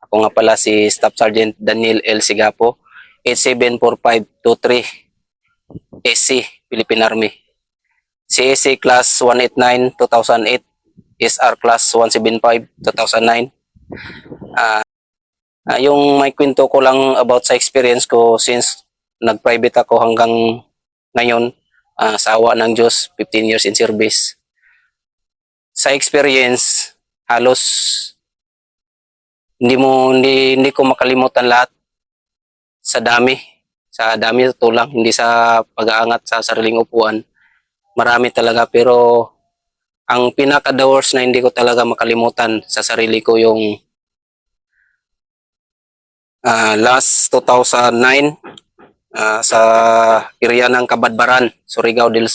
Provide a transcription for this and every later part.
Ako nga pala si Staff Sergeant Daniel L. Sigapo, 874523 SC, Philippine Army. CSC Class 189, 2008, SR Class 175, 2009. Yung may kwento ko lang about sa experience ko since nag-private ako hanggang ngayon, sa awa ng Diyos, 15 years in service. Sa experience, halos hindi ko makalimutan lahat sa dami. Sa dami ito lang, hindi sa pag-aangat sa sariling upuan. Marami talaga, pero ang pinaka-the worst na hindi ko talaga makalimutan sa sarili ko yung last 2009 sa area ng Kabadbaran, Surigao del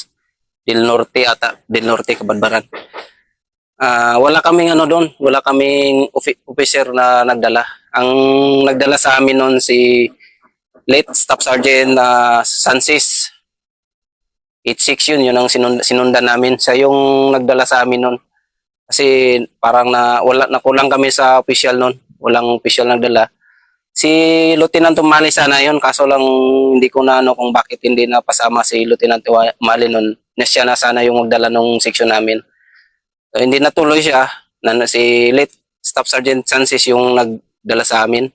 Norte del Norte, Kabadbaran. Wala kaming doon, wala kaming officer na nagdala. Ang nagdala sa amin noon si late Staff Sergeant Sansis. 86 yun ang sinundan namin. Siya yung nagdala sa amin noon. Kasi parang nakulang kami sa official noon. Walang official nagdala. Si Lieutenant Umali sana yun, kaso lang hindi ko na kung bakit hindi napasama si Lieutenant Umali noon. Siya na sana yung magdala nung section namin. So, hindi natuloy siya. Si late Staff Sergeant Sansis yung nagdala sa amin.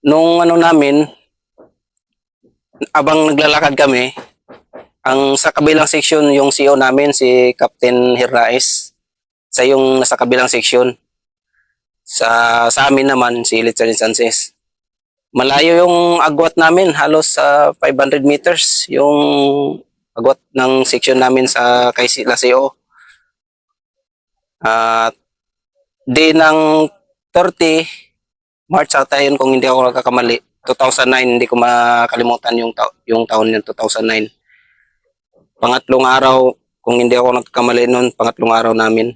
Nung namin, abang naglalakad kami, ang sa kabilang section yung CO namin, si Captain Hirnaes. Sa yung nasa kabilang section. Sa amin naman, si Lieutenant Sansis. Malayo yung agwat namin, halos 500 meters yung agwat ng section namin sa kay la CO. Day ng 30 March ata yun kung hindi ako nagkakamali. 2009, hindi ko makalimutan yung taon ng 2009. Pangatlong araw, kung hindi ako nagkakamali noon, pangatlong araw namin.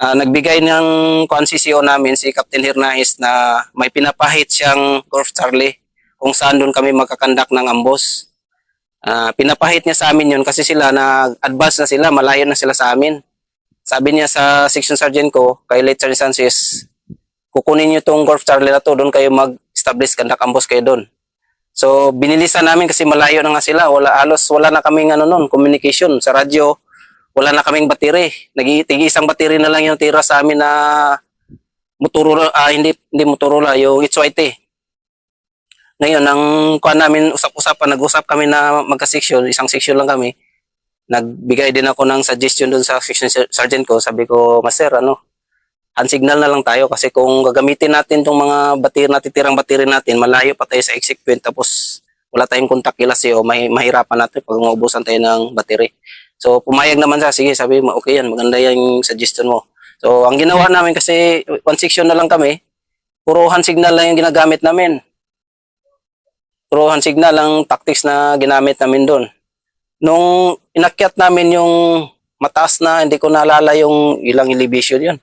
Nagbigay ng CCO namin, si Captain Hirnaes, na may pinapahit siyang Golf Charlie kung saan doon kami magkakandak ng ambos. Pinapahit niya sa amin yun kasi sila nag-advance na sila, malayo na sila sa amin. Sabi niya sa section sergeant ko, kay Late Sergeant Sansis, kukunin niyo tong Golf Charlie na to, doon kayo mag-establish kandak ambos kayo doon. So, binilisan namin kasi malayo na nga sila. Halos wala na kaming communication. Sa radyo, wala na kaming battery. Isang battery na lang yung tira sa amin na Motorola, hindi Motorola, yung HYT. Ngayon, namin nag-usap kami na magka-section, isang section lang kami. Nagbigay din ako ng suggestion dun sa section sergeant ko. Sabi ko, Master, hand signal na lang tayo kasi kung gagamitin natin itong mga natitirang battery natin, malayo pa tayo sa exit point tapos wala tayong contact kila CO, mahirapan natin pag maubusan tayo ng battery. So pumayag naman siya, sige, sabi mo, okay yan, maganda yung suggestion mo. So ang ginawa namin kasi one section na lang kami, puro hand signal lang yung ginagamit namin. Puro hand signal lang tactics na ginamit namin doon. Nung inakyat namin yung mataas na, hindi ko naalala yung ilang elevation yun.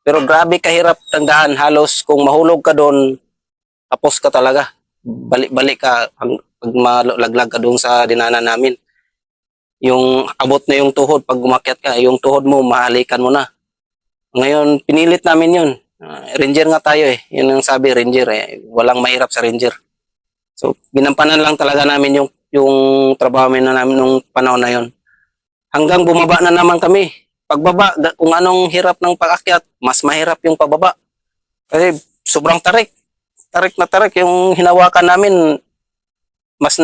Pero grabe kahirap tandaan, halos kung mahulog ka doon, tapos ka talaga. Balik-balik ka pag malaglag ka doon sa dinaanan namin. Yung abot na yung tuhod, pag umakyat ka, yung tuhod mo, mahalikan mo na. Ngayon, pinilit namin yun. Ranger nga tayo eh. Yun ang sabi, Ranger eh. Walang mahirap sa Ranger. So, ginampanan lang talaga namin yung trabaho namin nung panahon na yun. Hanggang bumaba na naman kami. Pagbaba, kung anong hirap ng pag-akyat, mas mahirap yung pababa. Kasi sobrang tarik. Tarik na tarik yung hinawakan namin. Mas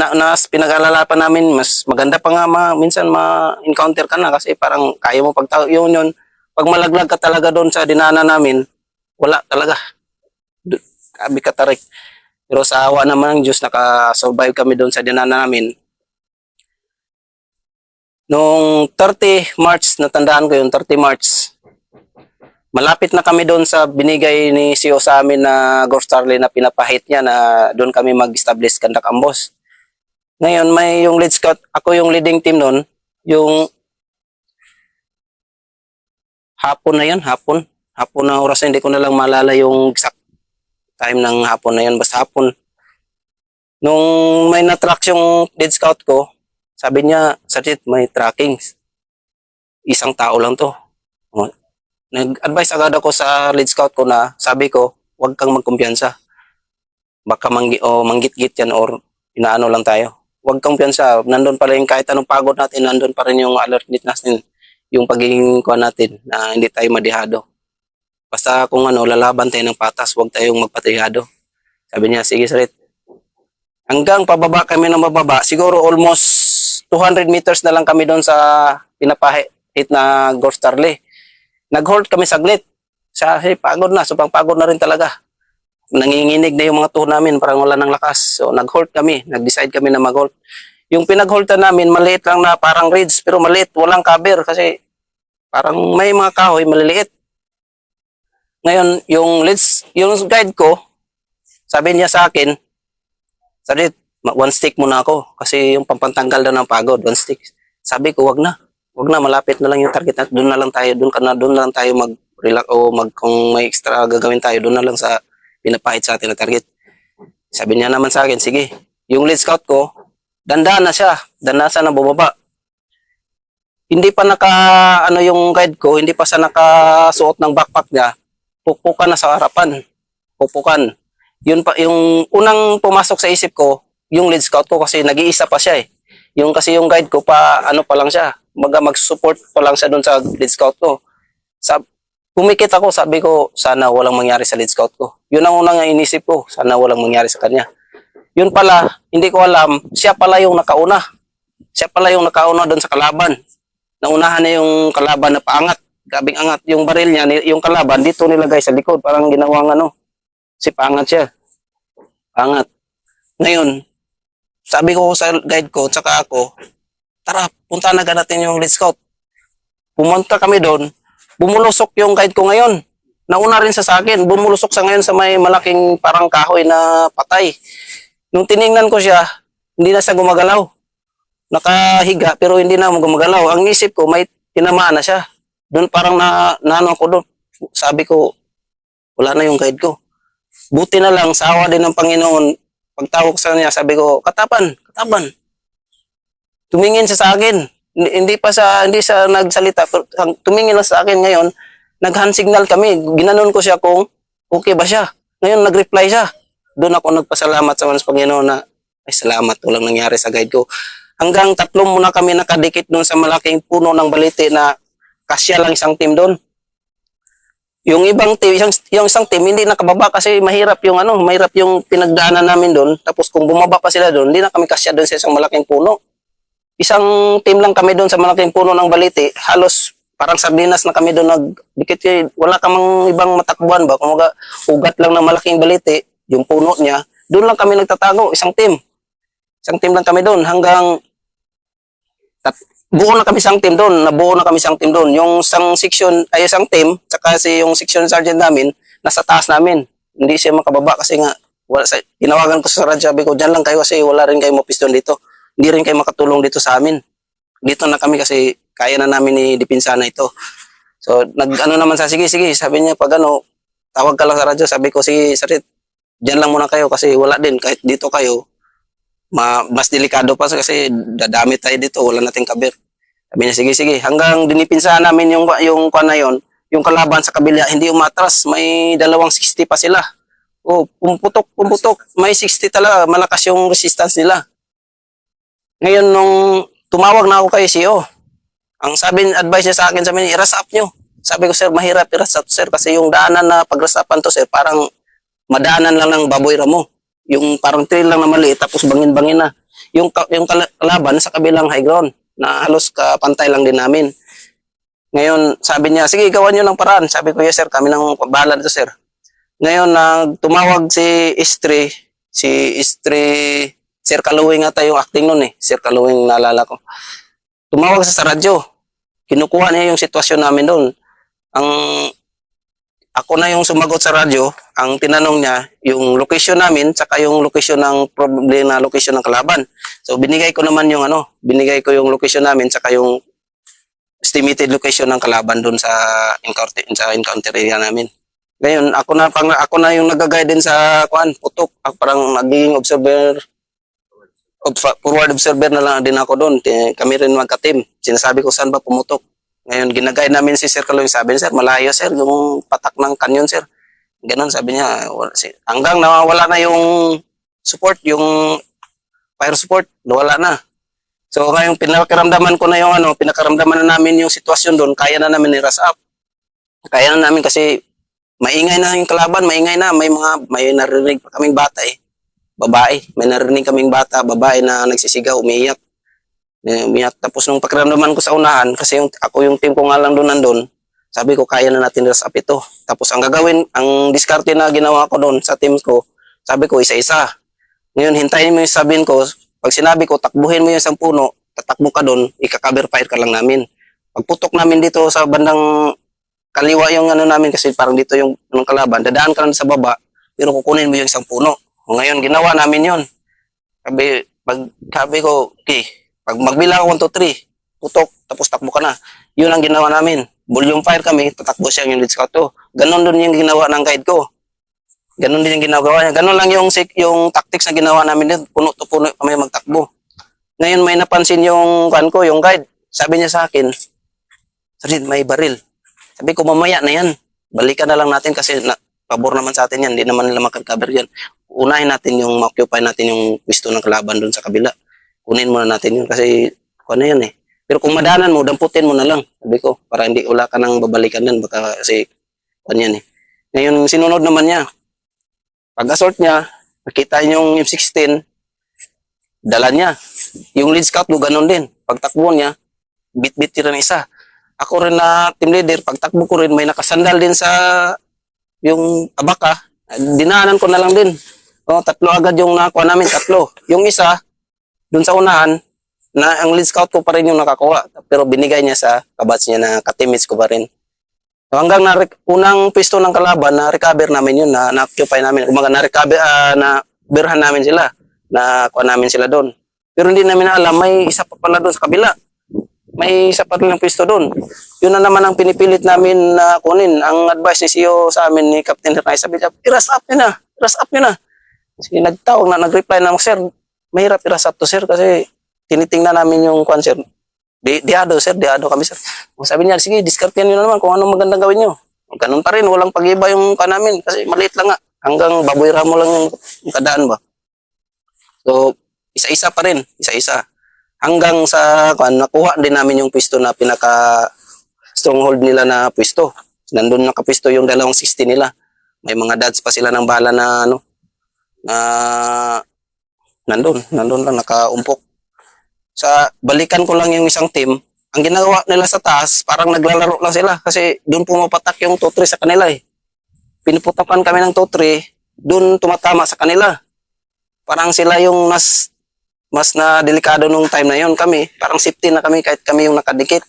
pinag-alala pa namin, mas maganda pa nga minsan ma-encounter ka na kasi parang kaya mo yun. Pag malaglag ka talaga doon sa dinana namin, wala talaga. Grabe ka tarik. Pero sa awa naman ng Diyos, naka-survive kami doon sa dinana namin. Noong 30 March, natandaan ko yung 30 March, malapit na kami doon sa binigay ni CEO sa amin na Golf Charlie na pinapahit niya na doon kami mag-establish kandak ambos. Ngayon, may yung lead scout, ako yung leading team noon, yung hapon na yan, hapon na oras na, hindi ko na lang maalala yung exact time ng hapon na yan, basta hapon. Nung may na-track yung lead scout ko, sabi niya, Sergeant, may tracking. Isang tao lang to. Nag-advise agad ako sa lead scout ko na, sabi ko, huwag kang magkumpiyansa. Baka manggit-git yan or inaano lang tayo. Huwag kang piyansa. Nandun pa rin kahit anong pagod natin, nandun pa rin yung alertness natin, yung pagiging kuha natin na hindi tayo madihado. Basta kung ano, lalaban tayo ng patas, huwag tayong magpatihado. Sabi niya, sige Sarit. Hanggang pababa kami ng mababa, siguro almost 200 meters na lang kami doon sa pinapahit na Gulf Starley. Nag-hold kami saglit. Hey, pagod na, sobrang pagod na rin talaga. Nanginginig na yung mga tuhod namin, parang wala ng lakas. So nag-hold kami, nag-decide kami na mag-hold. Yung pinag-holdan namin, maliit lang na parang reeds, pero maliit, walang cover kasi parang may mga kahoy maliliit. Ngayon, yung guide ko, sabi niya sa akin, sabi, one stick muna ako kasi yung pampantanggal daw ng pagod, one stick. Sabi ko, wag na. Wag na, malapit na lang yung target natin. Doon na lang tayo, doon na lang tayo mag-relax o kung may extra gagawin tayo, doon na lang sa pinapahit sa atin na target. Sabi niya naman sa akin, sige, yung lead scout ko, dandan na siya, dandan na bumaba. Hindi pa yung guide ko, hindi pa siya nakasuot ng backpack niya, pupukan na sa harapan. Pupukan. Yun pa, yung unang pumasok sa isip ko, yung lead scout ko kasi nag-iisa pa siya eh. Kasi yung guide ko pa, ano pa lang siya, mag-support pa lang siya doon sa lead scout ko. Pumikit ako, sabi ko, sana walang mangyari sa lead scout ko. Yun ang unang inisip ko, sana walang mangyari sa kanya. Yun pala, hindi ko alam, siya pala yung nakauna. Siya pala yung nakauna doon sa kalaban. Naunahan na yung kalaban na paangat. Gabing angat. Yung baril niya, yung kalaban, dito nilagay sa likod. Parang ginawang si paangat siya. Paangat. Ngayon, sabi ko sa guide ko, tsaka ako, tara, punta na natin yung lead scout. Pumunta kami doon, bumulusok yung guide ko ngayon. Nauna rin sa akin, bumulusok sa ngayon sa may malaking parang kahoy na patay. Nung tiningnan ko siya, hindi na siya gumagalaw. Nakahiga pero hindi na gumagalaw. Ang isip ko, may tinamaan na siya. Doon parang naano ko doon. Sabi ko, wala na yung guide ko. Buti na lang, sa awa din ng Panginoon, pagtawag sa niya, sabi ko, katapan. Tumingin siya sa akin. Hindi siya nagsalita. Tumingin lang sa akin ngayon. Nag-hand signal kami. Ginanon ko siya kung okay ba siya. Ngayon nag-reply siya. Doon ako nagpasalamat sa Panginoon na, ay salamat, walang nangyari sa guide ko. Hanggang 3 muna kami nakadikit doon sa malaking puno ng baliti na kasya lang isang team doon. Yung ibang team, yung isang team hindi nakababa kasi mahirap yung pinagdaanan namin doon. Tapos kung bumaba pa sila doon, hindi na kami kasya doon sa isang malaking puno. Isang team lang kami doon sa malaking puno ng baliti. Halos parang sardinas na kami doon nagdikit. Wala kamang ibang matakbuhan ba? Kung ugat lang ng malaking baliti, yung puno niya, doon lang kami nagtatago, isang team. Isang team lang kami doon hanggang nabuo na kami isang team doon. Yung isang section, ay isang team, saka yung section sergeant namin, nasa taas namin. Hindi siya makababa kasi nga, tinawagan ko sa radyo, sabi ko, dyan lang kayo kasi wala rin kayo mapiston dito. Hindi rin kayo makatulong dito sa amin. Dito na kami kasi kaya na namin ni Dipinsa na ito. So, naman sige, sabi niya, pag tawag ka lang sa radyo, sabi ko, sige, Sarit, dyan lang muna kayo kasi wala din, kahit dito kayo, mas delikado pa kasi dadami tayo dito, wala nating kabir. Sabi niya, sige. Hanggang dinipinsahan namin yung yung kalaban sa kabila, hindi umatras, may 260 pa sila. Pumputok. May 60 talaga, malakas yung resistance nila. Ngayon, nung tumawag na ako kay CEO, ang advice niya sa akin, sabi niya, i-rush up nyo. Sabi ko, sir, mahirap i-rush up, sir, kasi yung daanan na pag-rush-upan to, sir, parang madaanan lang ng baboy ramo. Yung parang trail lang na maliit, tapos bangin-bangin na. Yung kalaban sa kabilang high ground, na halos kapantay lang din namin. Ngayon, sabi niya, sige, gawan nyo lang paraan. Sabi ko, yes sir, kami nang bahala dito sir. Ngayon, tumawag si Istri, Sir Kaluwing ata yung acting nun eh. Sir Kaluwing, naalala ko. Tumawag sa radyo. Kinukuha niya yung sitwasyon namin doon. Ako na yung sumagot sa radyo, ang tinanong niya, yung location namin, saka yung location ng location ng kalaban. So, binigay ko yung location namin, saka yung estimated location ng kalaban doon sa encounter area namin. Ngayon, ako na yung nag-guide din sa putok. Ako parang naging forward observer na lang din ako doon. Kami rin magka-team. Sinasabi ko saan ba pumutok. Ngayon, ginagay namin si Sir Kaloy. Sabi niya, sir, malayo sir, yung patak ng kanyon sir. Ganon sabi niya. Hanggang nawawala na yung support, yung fire support, nawala na. So ngayon pinakaramdaman ko na yung pinakaramdaman na namin yung sitwasyon doon, kaya na namin i-rush up. Kaya na namin kasi maingay na yung kalaban, maingay na, may narinig pa kaming bata babae, may narinig kaming bata, babae na nagsisigaw, umiiyak. Umiiyak. Tapos nung pakiramdaman ko sa unahan, kasi ako yung team ko nga lang doon nandun, sabi ko kaya na natin rush up ito. Tapos ang diskarte na ginawa ko doon sa team ko, sabi ko isa-isa. Ngayon hintayin mo yung sabihin ko, pag sinabi ko takbuhin mo yung isang puno, tatakbo ka doon, ika-cover fire ka lang namin. Pagputok namin dito sa bandang kaliwa yung namin kasi parang dito yung kalaban, dadaan ka lang sa baba, pero kukunin mo yung isang puno. Ngayon ginawa namin yun. Sabi ko, okay, pag magbilang ako 1, 2, 3, putok, tapos takbo ka na. Yun ang ginawa namin. Volume fire kami, tatakbo siya yung lead scout to. Ganon din yung ginawa ng guide ko. Ganon din yung ginagawa niya. Ganon lang yung tactics na ginawa namin din. Puno to puno kami magtakbo. Ngayon may napansin yung yung guide. Sabi niya sa akin, Sarid, may baril. Sabi ko, mamaya na yan. Balikan na lang natin kasi pabor naman sa atin yan. Hindi naman nila makakaber yan. Unahin natin yung ma-occupy natin yung pwesto ng kalaban doon sa kabila. Kunin muna natin yun kasi ano yan Pero kung madanan mo, damputin mo na lang. Sabi ko, para hindi wala ka nang babalikan din. Baka kasi ano yan Ngayon, sinunod naman niya. Pag-assault niya, nakita niya yung M16, dala niya. Yung lead scout mo, ganun din. Pagtakbo niya, bit-bit tira ng isa. Ako rin na team leader, pagtakbo ko rin, may nakasandal din sa yung abaka. Dinaanan ko na lang din. Tatlo agad yung nakuha namin, tatlo. Yung isa, dun sa unahan, na ang lead scout ko pa rin yung nakakuha. Pero binigay niya sa kabats niya na katimates ko pa rin. So hanggang unang pisto ng kalaban, na-recover namin yun, na-occupy namin. Kumaga na-recover, na-berhan namin sila. Nakuha namin sila doon. Pero hindi namin alam, may isa pa pala doon sa kabila. May isa pa rin ng pisto doon. Yun na naman ang pinipilit namin na kunin. Ang advice ni CEO sa amin ni Captain Hernay, sabi niya, i-rush up nyo na. I-rush up nyo na. Sige, nag-reply na, sir, mahirap i-rush up to, sir, kasi tinitingnan namin yung sir. Diado, sir, diado kami, sir. Sabi niya, sige, diskartehan nyo na naman kung anong magandang gawin nyo. Ganun pa rin, walang pag-iba yung namin kasi maliit lang nga. Hanggang baboy ramo lang yung kadaan ba. So, isa-isa pa rin, isa-isa. Hanggang sa nakuha din namin yung pwesto na pinaka stronghold nila na pwesto. Nandun nakapwesto yung 260 nila. May mga dads pa sila ng bala na na nandun lang nakaumpok. Sa balikan ko lang yung isang team, ang ginagawa nila sa taas, parang naglalaro lang sila kasi doon pumapatak yung 2-3 sa kanila Pinuputakan kami ng 2-3, doon tumatama sa kanila. Parang sila yung mas na delikado nung time na yon. Kami, parang safety na kami kahit kami yung nakadikit.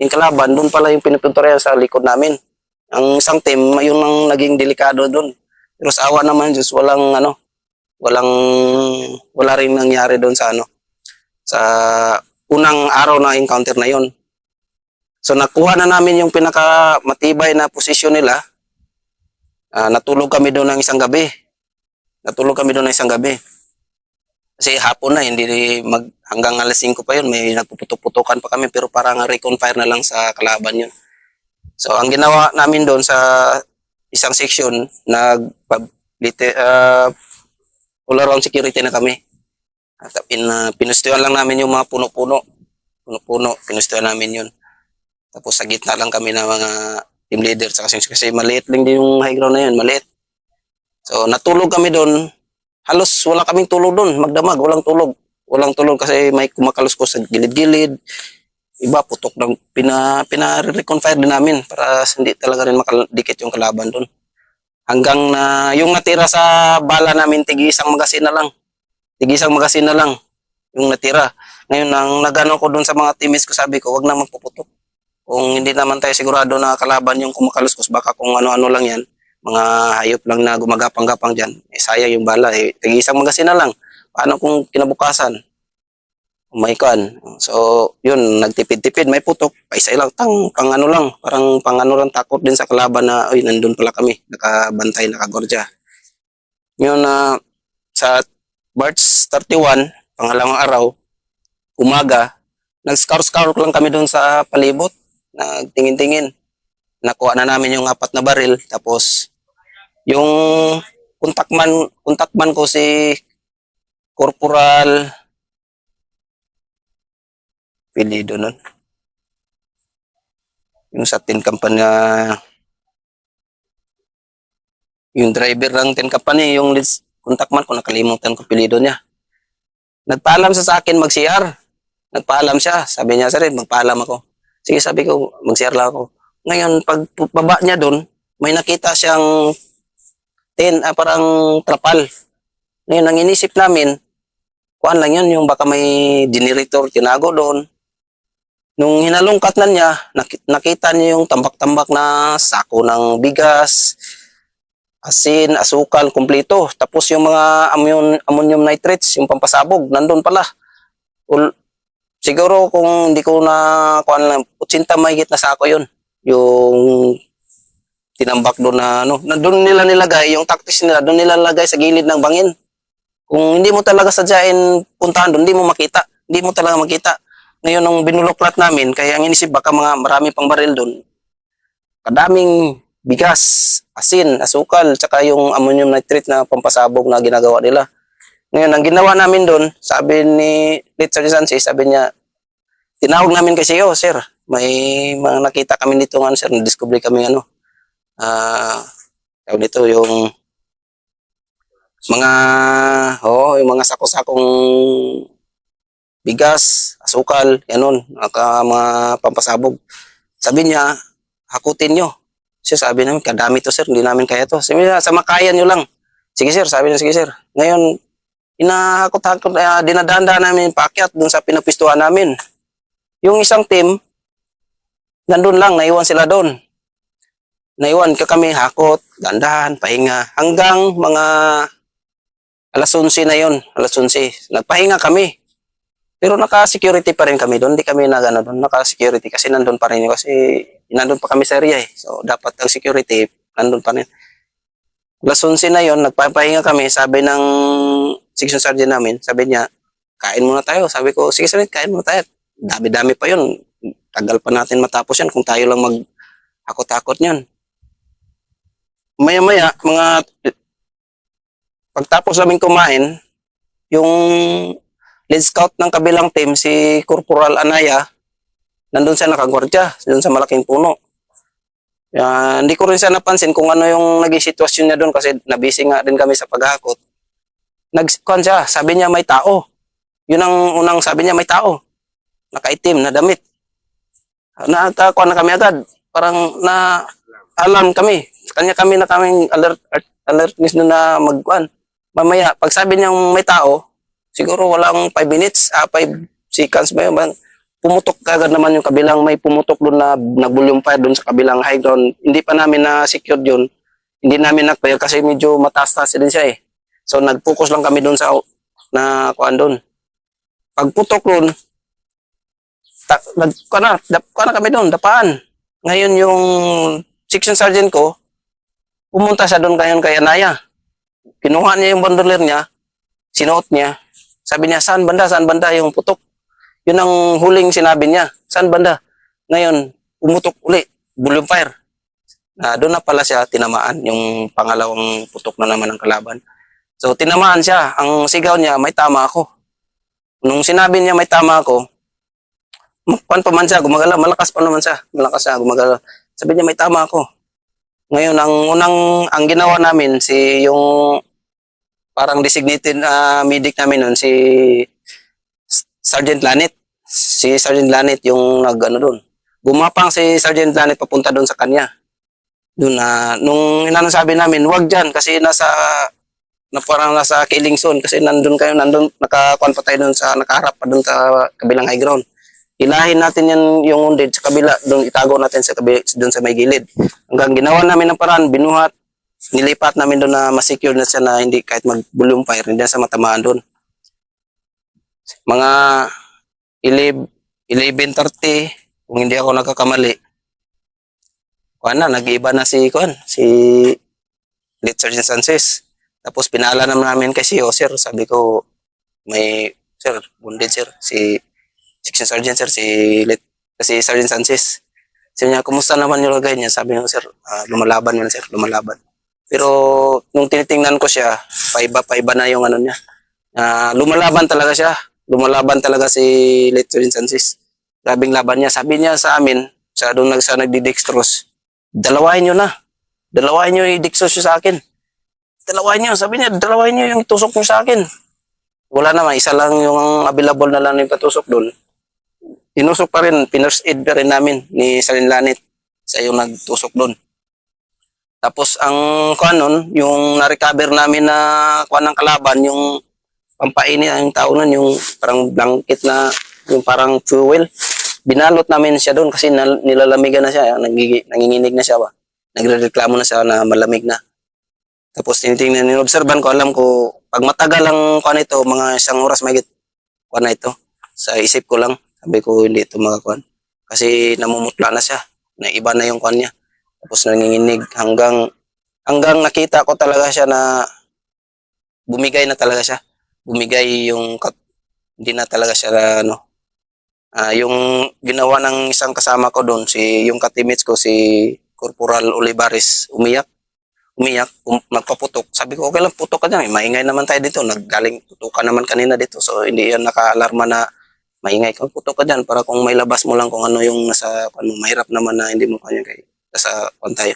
Yung kalaban, doon pala yung pinupuntorya sa likod namin. Ang isang team, yun ang naging delikado doon. Pero sa awa naman, Diyos, wala rin nangyari doon sa unang araw na encounter na yon. So nakuha na namin yung pinaka matibay na posisyon nila. Natulog kami doon ng isang gabi. Kasi hapon na, hanggang alas 5 pa yun, may nagpuputok-putokan pa kami, pero parang recon fire na lang sa kalaban yun. So, ang ginawa namin doon sa isang section, all around security na kami. At pinustuhan lang namin yung mga puno-puno, pinustuhan namin yun. Tapos sa gitna lang kami ng mga team leaders, kasi maliit lang din yung high ground na yun, maliit. So, natulog kami doon. Halos wala kaming tulog doon, magdamag, walang tulog. Walang tulog kasi may kumakaluskos sa gilid-gilid. Iba, putok ng pina-reconfire din namin para hindi talaga rin makadikit yung kalaban doon. Hanggang na yung natira sa bala namin, tig-isang magasin na lang yung natira. Ngayon, nang nagano ko doon sa mga teammates ko, sabi ko, wag na magpuputok. Kung hindi naman tayo sigurado na kalaban yung kumakaluskos, baka kung ano-ano lang yan, mga hayop lang na gumagapang-gapang dyan, sayang yung bala. Tig-isang magasin na lang. Paano kung kinabukasan? May kan. So, yun, nagtipid-tipid, may putok, paisa lang, pang-ano lang, parang pang-ano lang, takot din sa kalaban na, nandun pala kami, nakabantay, nakagordya. Yun sa March 31, pangalawang araw, umaga, nag-scour lang kami doon sa palibot, nagtingin-tingin. Nakuha na namin yung 4 na baril, tapos Yung kontakman ko si Corporal Pilido nun. Yung sa tin company, yung driver ng tin company, yung leads kontakman ko, nakalimutan ko pilido niya. Nagpaalam siya sa akin mag-CR. Nagpaalam siya. Sabi niya, sir, magpaalam ako. Sige, sabi ko, mag-CR lang ako. Ngayon, pag baba niya doon, may nakita siyang parang trapal. Ngayon, ang inisip namin, kuan lang yun, yung baka may generator tinago doon. Nung hinalungkat na niya, nakita niya yung tambak-tambak na sako ng bigas, asin, asukal, kumpleto. Tapos yung mga ammonium nitrates, yung pampasabog, nandun pala. Siguro kung hindi ko na kuan lang, 80 mahigit na sako yun. Yung tinambak doon na ano, na doon nila nilagay, yung tactics nila, doon nila nilagay sa gilid ng bangin. Kung hindi mo talaga sadyain puntahan doon, hindi mo makita. Hindi mo talaga makita. Ngayon, nung binuloklat namin, kaya ang inisip, baka mga marami pang baril doon. Kadaming bigas, asin, asukal, tsaka yung ammonium nitrate na pampasabog na ginagawa nila. Ngayon, ang ginawa namin doon, sabi ni Late Sergeant Sansi, sabi niya, tinawag namin kasi, oh, sir, may mga nakita kami dito, ano, sir, na-discover kami, ano, tawag dito, yung mga, yung mga sako-sakong bigas, asukal, ganun, mga pampasabog. Sabi niya, hakutin nyo. Sir, sabi namin, kadami to sir, hindi namin kaya to. Sabi niya, sa makayan nyo lang. Sige sir, sabi niya, sige sir. Ngayon, inahakot-hakot, dinadanda namin paakyat dun sa pinapistuhan namin. Yung isang team, nandun lang, naiwan sila doon. Naiwan ka kami, hakot, dandahan, pahinga. Hanggang mga alas 11 na yon, alas 11. Nagpahinga kami. Pero naka-security pa rin kami doon. Hindi kami nagano doon. Naka-security kasi nandun pa rin. Kasi nandun pa kami sa area eh. So, dapat ang security, nandun pa rin. Alas 11 na yon, nagpapahinga kami. Sabi ng section sergeant namin, sabi niya, kain muna tayo. Sabi ko, sige sir, kain muna tayo. Dami-dami pa yun. Tagal pa natin matapos yan kung tayo lang mag-hakot-hakot niyan. Maya-maya, pagtapos namin kumain, yung lead scout ng kabilang team, si Corporal Anaya, nandun siya nakagwardya, doon sa malaking puno. Hindi ko rin siya napansin kung ano yung naging sitwasyon niya doon kasi nabisi nga din kami sa paghakot. Nagkuhan siya, sabi niya may tao. Yun ang unang sabi niya, may tao. Nakaitim, na damit. Nakakuha na kami agad. Parang alam kami. Kanya kami na kaming alertness na magkuhan. Mamaya, pag sabi niyang may tao, siguro walang 5 minutes, 5 seconds ba yun? Pumutok kagad naman yung kabilang, may pumutok doon na nag-volume fire doon sa kabilang high ground. Hindi pa namin na-secured yun. Hindi namin na-clear kasi medyo mataas-taas din siya eh. So nag-focus lang kami doon sa kuan doon. Pagputok doon, kuan na kami doon, dapaan. Ngayon yung section sergeant ko, pumunta siya doon kayon kay Anaya. Kinuha niya yung bandolier niya, sinuot niya. Sabi niya, saan banda yung putok? Yun ang huling sinabi niya, saan banda? Ngayon, pumutok uli, volume fire. Doon na pala siya tinamaan, yung pangalawang putok na naman ng kalaban. So, tinamaan siya. Ang sigaw niya, may tama ako. Nung sinabi niya may tama ako, pa man siya, gumagalaw, malakas pa naman siya. Malakas siya, gumagalaw. Sabi niya, may tama ako. Ngayon, ang ginawa namin, yung parang designated medic namin nun, si Sergeant Lanet. Si Sergeant Lanet yung doon. Gumapang si Sergeant Lanet papunta doon sa kanya. Doon nung sabi namin, wag dyan kasi parang nasa killing zone kasi nandun nakakuan pa tayo doon nakaharap pa doon sa kabilang high ground. Ilahin natin yung wounded sa kabila, doon itago natin doon sa may gilid. Hanggang ginawa namin ng paraan, binuhat, nilipat namin doon na ma-secure na siya na hindi kahit mag-volume fire, hindi na sa matamaan doon. Mga 11:30, kung hindi ako nagkakamali, nag-iiba na si Late Sergeant Sanchez. Tapos pinala naman namin kay CEO, sir, sabi ko, may, sir, wounded sir, si Section Sergeant sir, si Sergeant Sanchez. Sabi niya, kumusta naman yung lagay niya? Sabi niya, sir, lumalaban man sir, lumalaban. Pero nung tinitingnan ko siya, paiba na yung ano niya. Lumalaban talaga siya. Lumalaban talaga si Litson Sanchez. Grabing laban niya. Sabi niya sa amin, sa nagdidextrose, dalawahin niyo na. Dalawahin niyo i-dextrose sa akin. Dalawahin niyo. Sabi niya, dalawahin niyo yung tusok niyo sa akin. Wala naman, isa lang yung available na lang yung patusok doon. Tinusok pa rin, pinurse aid pa rin namin ni Salin Lanit. Siya yung nagtusok doon. Tapos ang kuan nun, yung na-recover namin na kuan ng kalaban, yung pampainit ang tao nun, yung parang blanket na, yung parang fuel. Binalot namin siya doon kasi nilalamigan na siya, nanginginig na siya ba. Nagrereklamo na siya na malamig na. Tapos tinitingnan, inobserban ko, alam ko, pag matagal ang kuan ito, mga 1 oras mahigit, kuan na ito. Sa isip ko lang, sabi ko hindi ito makakuan. Kasi namumutla na siya, na iba na yung kuan niya. Tapos nanginginig hanggang nakita ko talaga siya na bumigay na talaga siya. Bumigay yung hindi na talaga siya ano. Yung ginawa ng isang kasama ko doon, yung katimates ko, si Corporal Olivares, umiyak, nagpaputok. Sabi ko, okay lang, putok ka dyan. Maingay naman tayo dito. Naggaling, putukan naman kanina dito. So, hindi yan naka-alarma na maingay ka. Putok ka dyan para kung may labas mo lang kung ano yung nasa, mahirap naman na hindi mo kanya kay nasa tayo.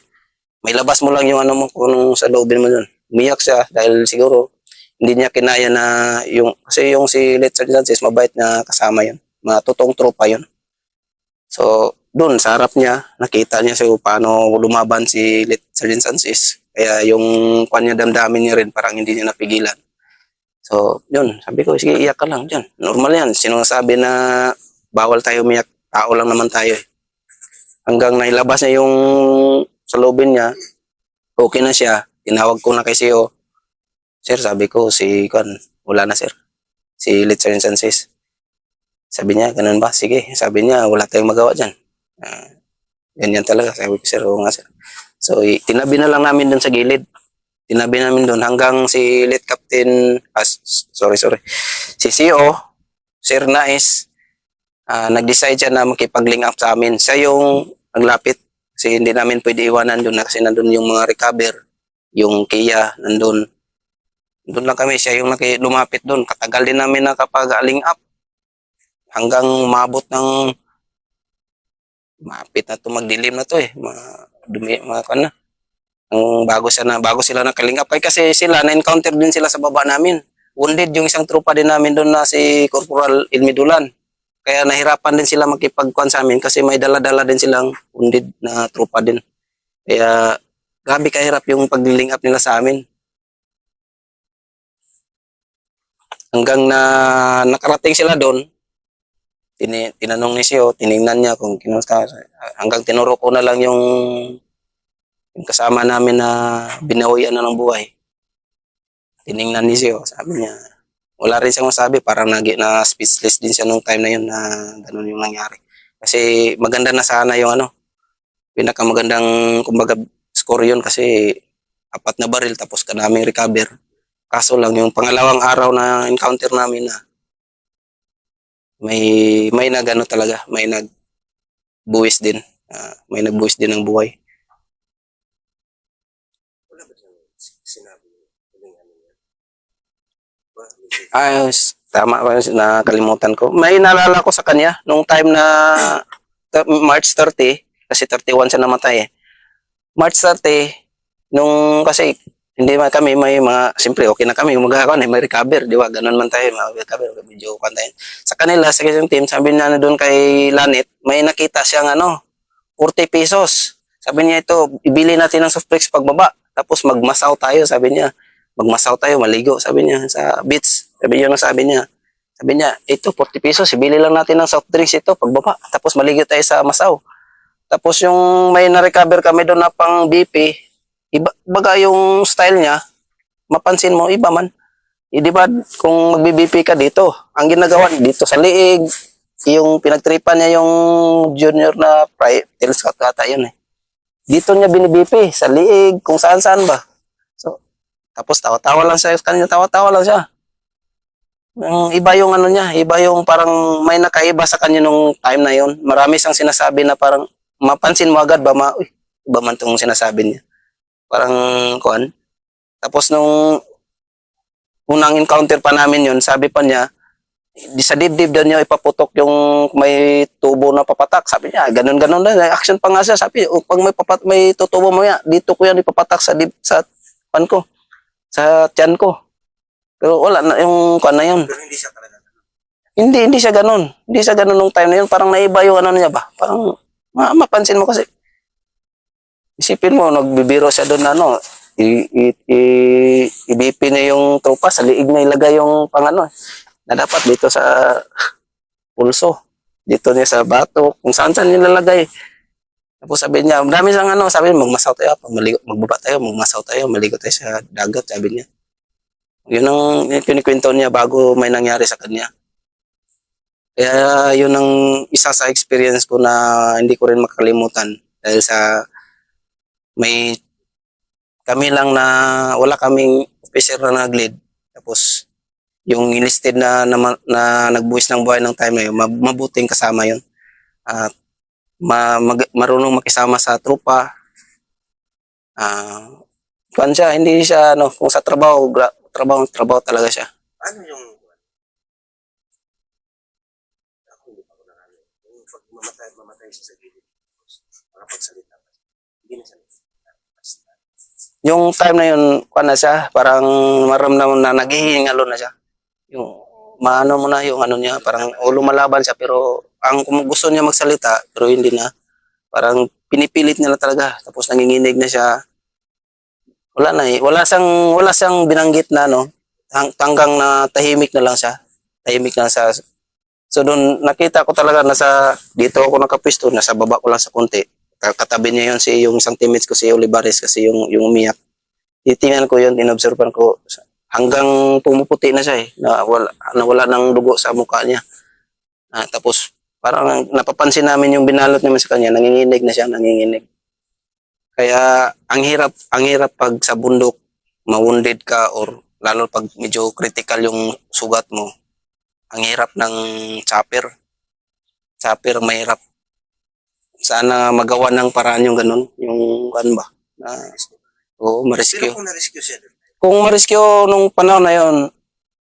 May labas mo lang yung ano mo kung anong sa loobin mo dyan. Umiyak siya dahil siguro hindi niya kinaya na kasi yung si Letson Sanchez, mabait na kasama yun. Totoong tropa yun. So, doon sa harap niya, nakita niya so paano lumaban si Letson Sanchez. Kaya yung kanya damdamin niya rin, parang hindi niya napigilan. So, yun, sabi ko, sige, iyak ka lang dyan. Normal yan. Sinasabi na bawal tayo umiyak, tao lang naman tayo eh. Hanggang nailabas niya yung sa loobin niya, okay na siya. Tinawag ko na kay CEO. Sir, sabi ko, wala na sir. Si Letson Sanchez. Sabi niya, ganun ba? Sige. Sabi niya, wala tayong magawa dyan. Ganyan talaga. Sabi ko, sir, oo nga sir. So, tinabi na lang namin dun sa gilid. Tinabi namin dun hanggang si Lit Captain, si CEO, Sir Nais, nag-decide siya na makipag-link up sa amin. Siya yung naglapit. Kasi hindi namin pwede iwanan doon kasi nandun yung mga recover, yung Kia, nandun. Doon lang kami, siya yung lumapit doon. Katagal din namin nakapag-link up. Hanggang mabot ng mapit na to, magdilim na to eh. Na. Bago sila nakaling up. Kasi sila, na-encounter din sila sa baba namin. Wounded yung isang trupa din namin doon na si Corporal Ilmidulan. Kaya nahirapan din sila makipagkuhan sa amin kasi may dala-dala din silang wounded na trupa din. Kaya grabe kahirap yung pag-link up nila sa amin. Hanggang na nakarating sila doon, tinanong ni Sio, tiningnan niya kung kinusta. Hanggang tinuro ko na lang yung kasama namin na binawian na ng buhay. Tiningnan ni Sio, sabi niya, wala rin siyang masabi, parang na speechless din siya nung time na yun na ganun yung nangyari. Kasi maganda na sana yung pinakamagandang kumbaga score yun kasi 4 na baril tapos ka naming recover. Kaso lang yung pangalawang araw na encounter namin na may nagano talaga, may nagbuwis din. May nagbuwis din ng buhay. Tama ba nakalimutan ko. May naalala ko sa kanya nung time na March 30 kasi 31 siya namatay eh. March 30 nung kasi hindi man kami may mga siyempre okay na kami magkakaroon may recover di ba ganun man tayo recover medyo kantayin. Sa kanila sa isang team sabi niya na doon kay Lanit may nakita siyang 40 pesos. Sabi niya ito ibili natin ng soft drinks pagbaba tapos magmasaw tayo sabi niya. Magmasaw tayo maligo sabi niya sa beach. Sabi niya, ito 40 pesos, ibili lang natin ng soft drinks ito pagbaba. Tapos maligo tayo sa Masaw. Tapos yung may na-recover kami doon na pang BP, baga yung style niya, mapansin mo, iba man. Di ba kung magbi-BP ka dito, ang ginagawa dito sa liig, yung pinagtripan niya yung junior na tail scout kata yun eh. Dito niya bini-BP, sa liig, kung saan-saan ba. So, tapos tawa-tawa lang siya, tawa-tawa lang siya. Iba yung niya, iba yung parang may nakaiba sa kanya nung time na yon. Marami siyang sinasabi na parang mapansin mo agad ba, uy, iba man tong sinasabi niya. Parang kuan. Tapos nung unang encounter pa namin yun, sabi pa niya, di sa dibdib daw niya ipaputok yung may tubo na papatak. Sabi niya, ganun-ganun na. Action pa nga siya. Sabi, pag may tutubo mo yan, dito ko yan ipapatak sa pan ko, sa tiyan ko. Pero wala na yung kuan na yun. Pero hindi siya talaga. Hindi siya ganun. Hindi siya ganun nung time na yun. Parang naiba yung ano niya ba? Parang mapansin mo kasi. Isipin mo, nagbibiro siya doon na ano, i-BP niya yung tropa, sa liig na ilagay yung pangano, na dapat dito sa pulso, dito niya sa batok, kung saan saan nilalagay. Tapos sabi niya, marami siyang ano, sabi niya, magmasaw tayo, magbaba tayo, magmasaw tayo, maligo tayo sa dagat, sabi niya. Yun ang kinikwento niya bago may nangyari sa kanya. Kaya yun ang isa sa experience ko na hindi ko rin makakalimutan dahil sa may kami lang na wala kaming officer na nag-lead. Tapos yung enlisted na nagbuwis ng buhay ng time na yun, mabuting kasama yun. At marunong makisama sa tropa. Kuan siya, hindi siya ano, kung sa trabaho talaga siya. Ano yung ako hindi pa ko nakano. Yung pag mamatay siya sa gilid. Makapagsalita pa. Hindi na siya. Basta. Yung time na yun, kuan na siya, parang maramdaman na naghihingalo na siya. Yung maano mo na yung ano niya, parang lumalaban siya pero ang kung gusto niya magsalita pero hindi na. Parang pinipilit niya na talaga. Tapos nanginginig na siya. Wala na eh. Wala siyang binanggit na no. Hanggang na tahimik na lang siya. Tahimik na siya. So doon nakita ko talaga dito ako nakapisto, nasa baba ko lang sa konti. Katabi niya yun yung isang teammates ko si Olivares kasi yung umiyak. Titingnan ko yun, inobserban ko hanggang pumuputi na siya eh. Nawala ng dugo sa mukha niya. Tapos parang napapansin namin yung binalot naman sa kanya, nanginginig na siya, nanginginig. Kaya ang hirap pag sa bundok ma-wounded ka or lalo pag medyo critical yung sugat mo. Ang hirap ng chopper. Chopper mahirap. Sana magawa ng paraan yung ganun, yung ano ba? Ma-rescue. Pero kung na-rescue siya doon, Kung ma-rescue nung panahon na yon,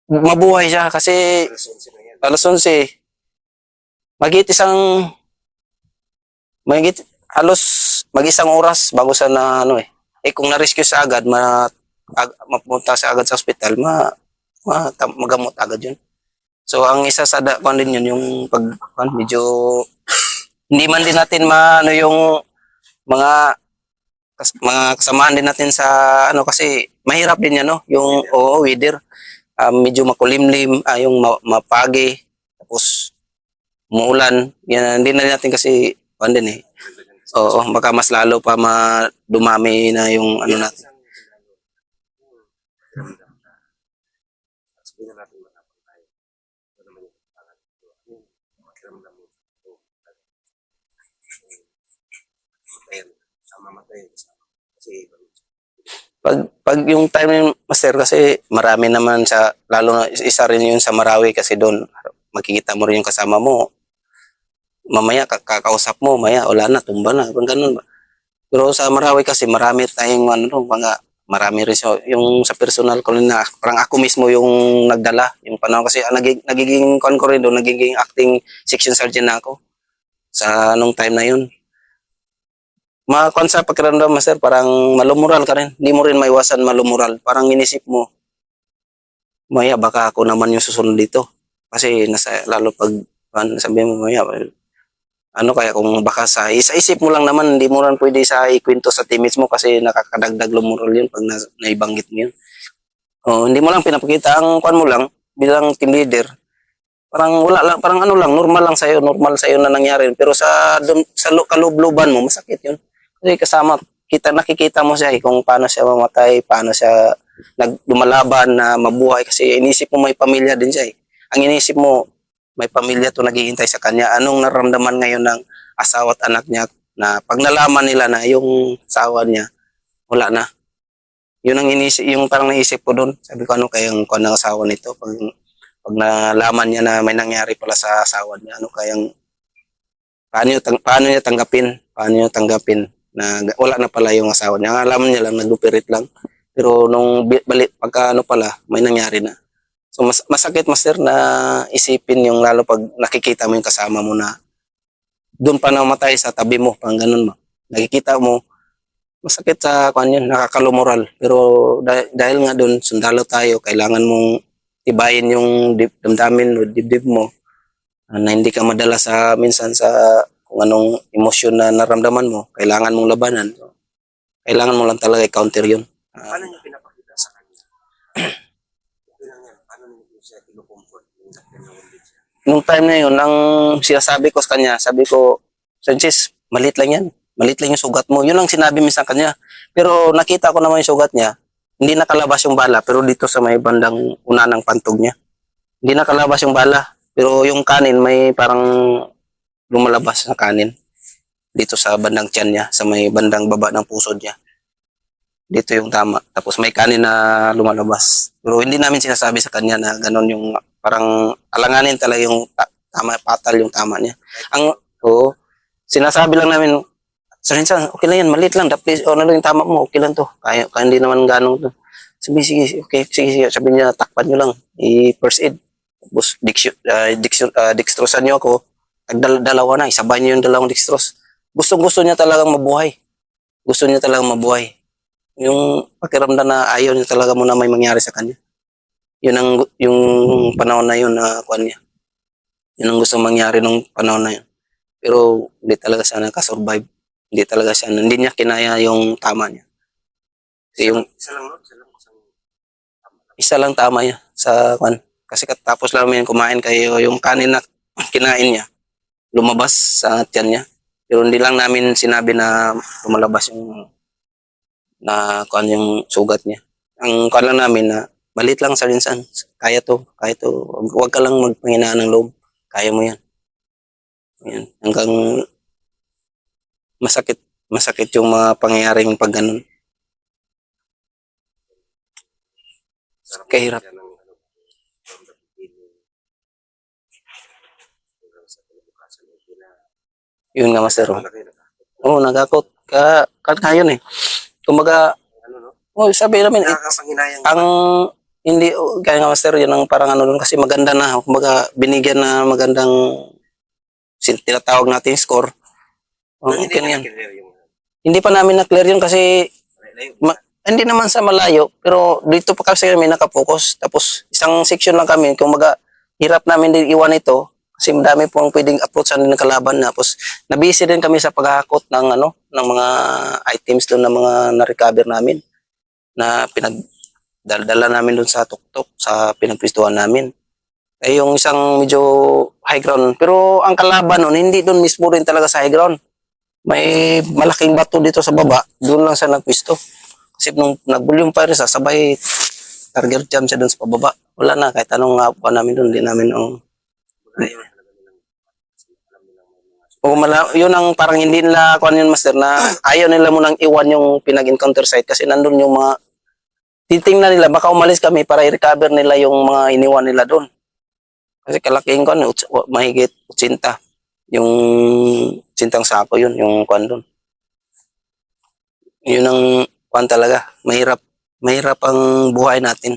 mabuhay siya kasi alas 11 na yan. alas 11, magit isang magit halos mag-isang oras bago sa na ano eh. Kung na-rescue sa agad, mapunta sa agad sa ospital, magamot agad yun. So ang isa sa kung din yun, yung medyo hindi man din natin maano yung mga kasamahan din natin sa ano kasi mahirap din yan no, yung weather. Medyo makulimlim, yung mapagi, tapos umuulan. Yan hindi na natin kasi din eh. Oo, baka mas lalo pa dumami na yung ano natin. Sabihin na natin matapang tayo. Ano naman yung pangalan ko. Yung makiramdam mo. Matayin. Kasi Pag yung time na yun, master, kasi marami naman lalo na isa rin yun sa Marawi kasi doon makikita mo rin yung kasama mo. Mamaya kakausap mo, maya wala na, tumba na, ganun ba. Pero sa Marawi kasi marami tayong marami rin yung sa personal ko rin na parang ako mismo yung nagdala yung panahon kasi nagiging kon ko rin doon, nagiging acting section sergeant na ako sa nung time na yun. Makakon sa pakiramdam, master, parang malumural ka rin. Hindi mo rin maiwasan malumural. Parang inisip mo, maya baka ako naman yung susunod dito. Kasi lalo pag sabi mo maya, ano kaya kung baka sa isip mo lang naman, hindi mo rin pwede sa ikwento sa teammates mo kasi nakakadagdag lumural yun pag naibanggit mo yun. Hindi mo lang pinapakita. Ang kwan mo lang, bilang team leader, parang wala lang, parang ano lang, normal sa'yo na nangyari. Pero sa kalubluban mo, masakit yun. Kasi nakikita mo siya kung paano siya mamatay, paano siya lumalaban na mabuhay kasi inisip mo may pamilya din siya. Ang inisip mo, may pamilya to naghihintay sa kanya. Anong naramdaman ngayon ng asawa at anak niya na pag nalaman nila na yung asawa niya, wala na. Yun ang yung parang naisip ko doon. Sabi ko, ano kayang kung ng asawa nito? Pag nalaman niya na may nangyari pala sa asawa niya, ano kayang paano niya tanggapin? na wala na pala yung asawa niya. Ang alam niya lang, nag-operate lang. Pero nung balik, pagka ano pala, may nangyari na. So masakit, master, na isipin yung lalo pag nakikita mo yung kasama mo na doon pa namatay sa tabi mo, pang ganun mo. Nakikita mo, masakit sa kwan yun, nakakalumoral. Pero dahil nga doon, sundalo tayo, kailangan mong tibayin yung damdamin o dibdib mo na hindi ka madala sa minsan sa kung anong emosyon na naramdaman mo, kailangan mong labanan. Kailangan mo lang talaga i-counter yun. Paano niyo pinapakita sa kanya? Okay lang yan. Paano niyo siya kinukomfort? Yung napinawagin siya. Nung time na yun, ang sinasabi ko sa kanya, sabi ko, Sanchez, malit lang yan. Malit lang yung sugat mo. Yun ang sinabi minsan kanya. Pero nakita ko naman yung sugat niya, hindi nakalabas yung bala, pero dito sa may bandang una ng pantog niya. Hindi nakalabas yung bala, pero yung kanin may parang lumalabas na kanin. Dito sa bandang tiyan niya, sa may bandang baba ng puso niya. Dito yung tama. Tapos may kanin na lumalabas. Pero hindi namin sinasabi sa kanya na ganon yung parang alanganin talaga yung tama, patal yung tama niya. Ang, oo, sinasabi lang namin, Sir Hinsan, okay lang yan, maliit lang, please, ano lang yung tama mo, okay lang to. Kaya hindi naman ganong to. Sabi, sige, okay, sige, sabi niya, takpan nyo lang, i-first aid. Tapos, dextrosan nyo ako, dalawa na, isabay nyo yung dalawang dextros. Gusto niya talagang mabuhay. Gusto niya talagang mabuhay. Yung pakiramdam na ayaw niya talaga muna may mangyari sa kanya. Yun ang, yung panahon na yun na kuan niya. Yun ang gusto mangyari nung panahon na yun. Pero, hindi talaga siya nakasurvive. Hindi talaga siya, hindi niya kinaya yung tama niya. Kasi yung Isa lang, no? Isa lang. Isang isa lang tama niya sa kwan. Kasi katapos lang namin kumain kayo yung kanin na kinain niya, lumabas sa tiyan niya. Pero hindi lang namin sinabi na lumalabas yung na kwan yung sugat niya. Ang kwan lang namin na balit lang sa rinsan. Kaya to, kaya to. Huwag ka lang magpanghinaan ng loob. Kaya mo yan. Yan. Hanggang masakit yung mga pangyayaring pag ganun. sarap Kahirap. siya ng ano, from the beginning hanggang sa kinabukasan. Hindi na, Yun nga, master. ano na kayo, Oo, nagakot. Ngayon eh. Kumbaga, ano, no? sabi namin, Nakakapanghinayang ang hindi, kaya nga master, yun ang parang ano doon kasi maganda na. Kumbaga, binigyan na magandang tinatawag natin score. Oh, hindi okay na na yan. clear yung Hindi pa namin na-clear yun kasi layo. hindi naman sa malayo, pero dito pa kasi kami nakapokus. Tapos isang section lang kami, kumbaga hirap namin din iwan ito kasi madami pong pwedeng approachan din ng kalaban na. Tapos nabisi din kami sa paghahakot ng ano, ng mga items doon na mga na-recover namin na pinagdala namin doon sa tuktok, sa pinagpistuhan namin. Eh yung isang medyo high ground, pero ang kalaban noon hindi doon mismo rin talaga sa high ground. May malaking bato dito sa baba, doon lang siya nagpwisto. Kasi nung nag-volume fire siya, sabay target jam siya doon sa pababa. Wala na, kahit anong nga pa namin doon, hindi namin Malayo talaga nilang alam nilang may mga yun ang parang hindi nila kuan yun, master, na ayaw nila munang iwan yung pinag-encounter site kasi nandun yung mga titingnan nila, baka umalis kami para i-recover nila yung mga iniwan nila doon. Kasi kalaking kuan, mahigit 80. Yung sintang sako yun, yung kuan doon. Yun ang kuan talaga, mahirap ang buhay natin.